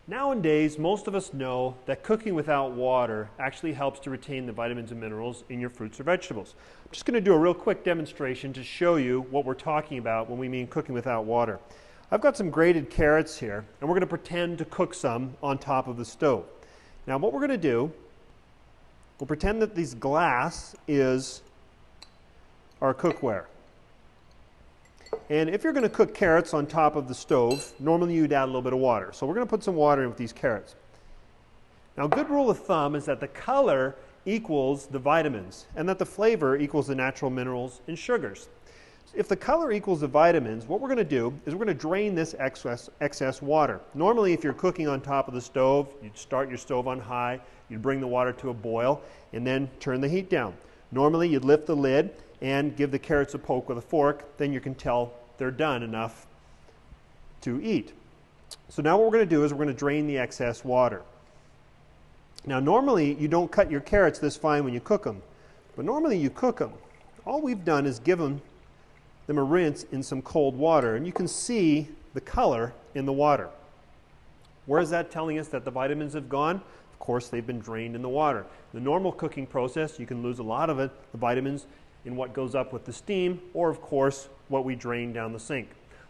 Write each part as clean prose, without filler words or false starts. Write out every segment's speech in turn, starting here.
Nowadays, most of us know that cooking without water actually helps to retain the vitamins and minerals in your fruits or vegetables. I'm just going to do a real quick demonstration to show you what we're talking about when we mean cooking without water. I've got some grated carrots here, and we're going to pretend to cook some on top of the stove. Now what we're going to do, we'll pretend that this glass is our cookware. And if you're going to cook carrots on top of the stove, normally you'd add a little bit of water. So we're going to put some water in with these carrots. Now a good rule of thumb is that the color equals the vitamins and that the flavor equals the natural minerals and sugars. If the color equals the vitamins, what we're going to do is we're going to drain this excess water. Normally if you're cooking on top of the stove, you'd start your stove on high, you'd bring the water to a boil, and then turn the heat down. Normally you'd lift the lid and give the carrots a poke with a fork, then you can tell they're done enough to eat. So now what we're going to do is we're going to drain the excess water. Now normally you don't cut your carrots this fine when you cook them, but normally you cook them. All we've done is give them a rinse in some cold water, and you can see the color in the water. Where is that telling us that the vitamins have gone? Of course, they've been drained in the water. The normal cooking process, you can lose a lot of it, the vitamins, in what goes up with the steam, or of course what we drain down the sink.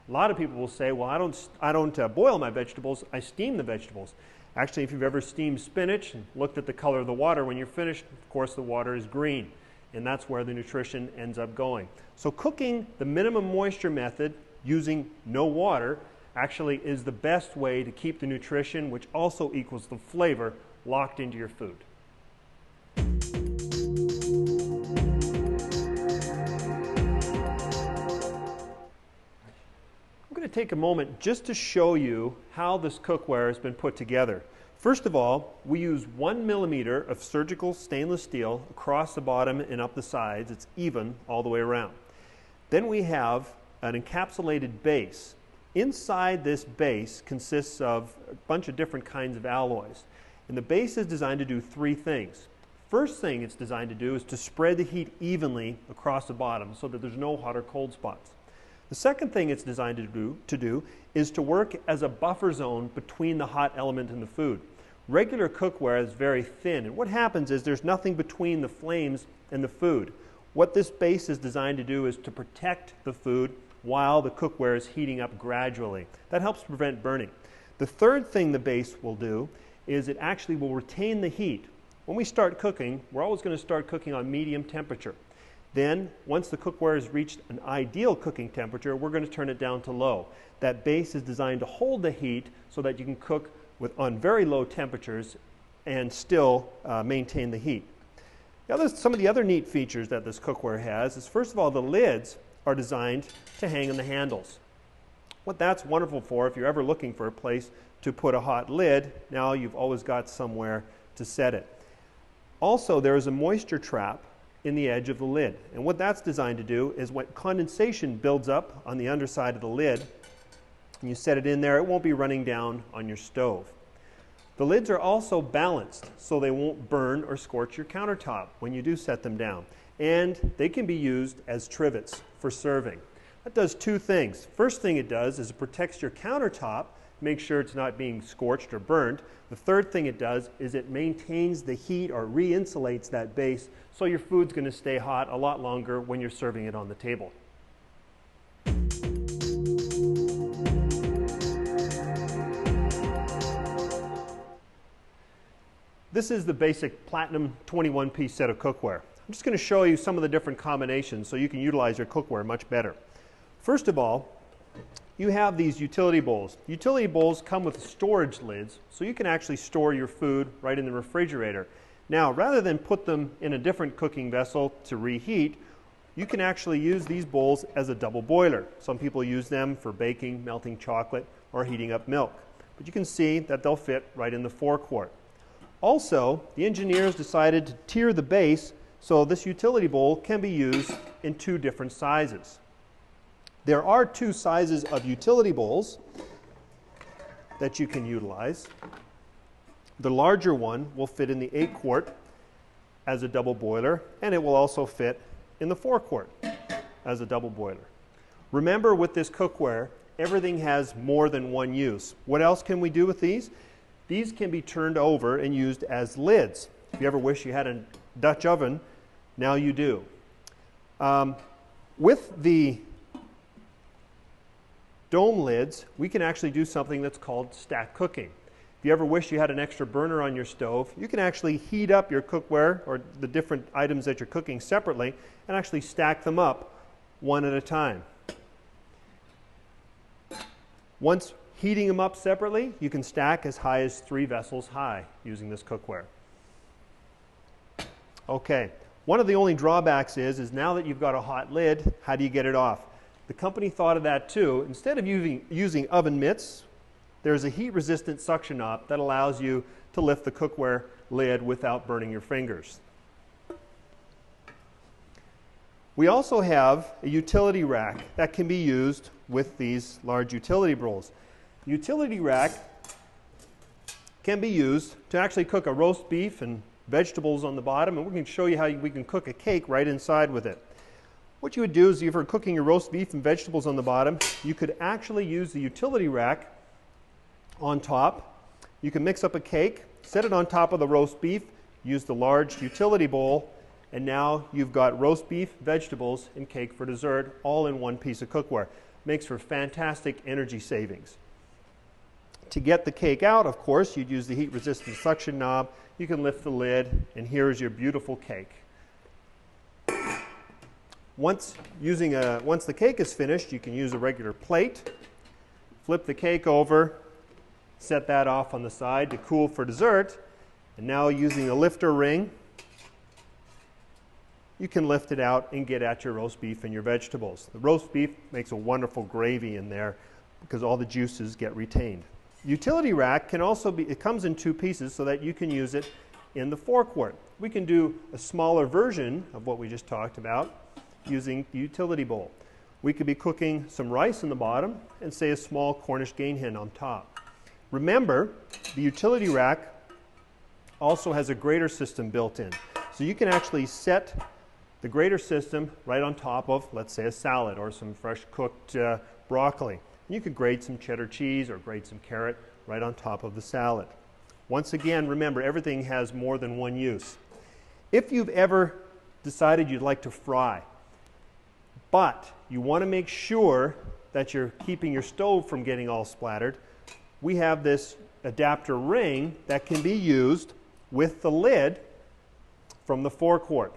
A lot of people will say, well, I don't boil my vegetables, I steam the vegetables. Actually, if you've ever steamed spinach and looked at the color of the water when you're finished, of course the water is green, and that's where the nutrition ends up going. So cooking the minimum moisture method using no water actually is the best way to keep the nutrition, which also equals the flavor, locked into your food. I'm going to take a moment just to show you how this cookware has been put together. First of all, we use 1 millimeter of surgical stainless steel across the bottom and up the sides. It's even all the way around. Then we have an encapsulated base. Inside this base consists of a bunch of different kinds of alloys. And the base is designed to do three things. First thing it's designed to do is to spread the heat evenly across the bottom so that there's no hot or cold spots. The second thing it's designed to do is to work as a buffer zone between the hot element and the food. Regular cookware is very thin, and what happens is there's nothing between the flames and the food. What this base is designed to do is to protect the food while the cookware is heating up gradually. That helps prevent burning. The third thing the base will do is it actually will retain the heat. When we start cooking, we're always going to start cooking on medium temperature. Then, once the cookware has reached an ideal cooking temperature, we're going to turn it down to low. That base is designed to hold the heat so that you can cook on very low temperatures and still maintain the heat. Some of the other neat features that this cookware has is, first of all, the lids are designed to hang on the handles. What that's wonderful for, if you're ever looking for a place to put a hot lid, now you've always got somewhere to set it. Also, there is a moisture trap in the edge of the lid. And what that's designed to do is when condensation builds up on the underside of the lid, and you set it in there, it won't be running down on your stove. The lids are also balanced so they won't burn or scorch your countertop when you do set them down. And they can be used as trivets for serving. That does two things. First thing it does is it protects your countertop, make sure it's not being scorched or burned. The third thing it does is it maintains the heat or re-insulates that base so your food's going to stay hot a lot longer when you're serving it on the table. This is the basic platinum 21-piece set of cookware. I'm just going to show you some of the different combinations so you can utilize your cookware much better. First of all, you have these utility bowls. Utility bowls come with storage lids, so you can actually store your food right in the refrigerator. Now, rather than put them in a different cooking vessel to reheat, you can actually use these bowls as a double boiler. Some people use them for baking, melting chocolate, or heating up milk. But you can see that they'll fit right in the forequart. Also, the engineers decided to tier the base so this utility bowl can be used in two different sizes. There are two sizes of utility bowls that you can utilize. The larger one will fit in the 8-quart as a double boiler, and it will also fit in the 4-quart as a double boiler. Remember, with this cookware, everything has more than one use. What else can we do with these? These can be turned over and used as lids. If you ever wish you had a Dutch oven, now you do. With the dome lids, we can actually do something that's called stack cooking. If you ever wish you had an extra burner on your stove, you can actually heat up your cookware or the different items that you're cooking separately and actually stack them up one at a time. Once heating them up separately, you can stack as high as 3 vessels high using this cookware. Okay, one of the only drawbacks is now that you've got a hot lid, how do you get it off? The company thought of that too. Instead of using oven mitts, there's a heat-resistant suction knob that allows you to lift the cookware lid without burning your fingers. We also have a utility rack that can be used with these large utility bowls. The utility rack can be used to actually cook a roast beef and vegetables on the bottom, and we're going to show you how we can cook a cake right inside with it. What you would do is, if you're cooking your roast beef and vegetables on the bottom, you could actually use the utility rack on top. You can mix up a cake, set it on top of the roast beef, use the large utility bowl, and now you've got roast beef, vegetables, and cake for dessert all in one piece of cookware. Makes for fantastic energy savings. To get the cake out, of course, you'd use the heat-resistant suction knob. You can lift the lid, and here is your beautiful cake. Once the cake is finished, you can use a regular plate, flip the cake over, set that off on the side to cool for dessert, and now using a lifter ring, you can lift it out and get at your roast beef and your vegetables. The roast beef makes a wonderful gravy in there because all the juices get retained. Utility rack can also be, it comes in 2 pieces so that you can use it in the forecourt. We can do a smaller version of what we just talked about using the utility bowl. We could be cooking some rice in the bottom and say a small Cornish game hen on top. Remember, the utility rack also has a grater system built in. So you can actually set the grater system right on top of, let's say, a salad or some fresh cooked broccoli. You could grate some cheddar cheese or grate some carrot right on top of the salad. Once again, remember, everything has more than one use. If you've ever decided you'd like to fry, but you want to make sure that you're keeping your stove from getting all splattered, we have this adapter ring that can be used with the lid from the forecourt.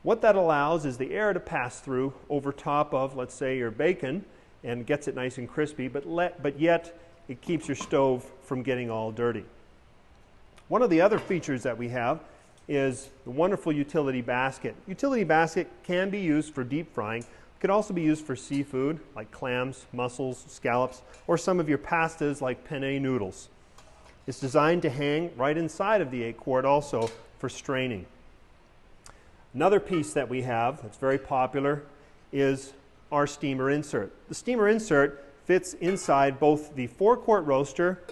What that allows is the air to pass through over top of, let's say, your bacon and gets it nice and crispy, but yet it keeps your stove from getting all dirty. One of the other features that we have is the wonderful utility basket. Utility basket can be used for deep frying. It could also be used for seafood like clams, mussels, scallops, or some of your pastas like penne noodles. It's designed to hang right inside of the 8-quart also for straining. Another piece that we have that's very popular is our steamer insert. The steamer insert fits inside both the 4-quart roaster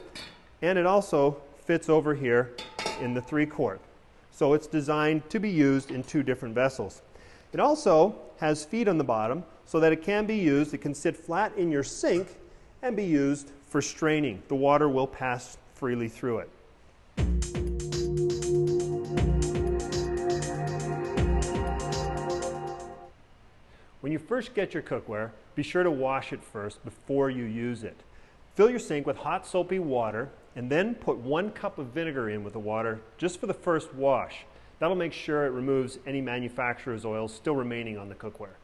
and it also fits over here in the 3-quart. So it's designed to be used in 2 different vessels. It also has feet on the bottom so that it can be used, it can sit flat in your sink and be used for straining. The water will pass freely through it. When you first get your cookware, be sure to wash it first before you use it. Fill your sink with hot soapy water and then put 1 cup of vinegar in with the water just for the first wash. That'll make sure it removes any manufacturer's oils still remaining on the cookware.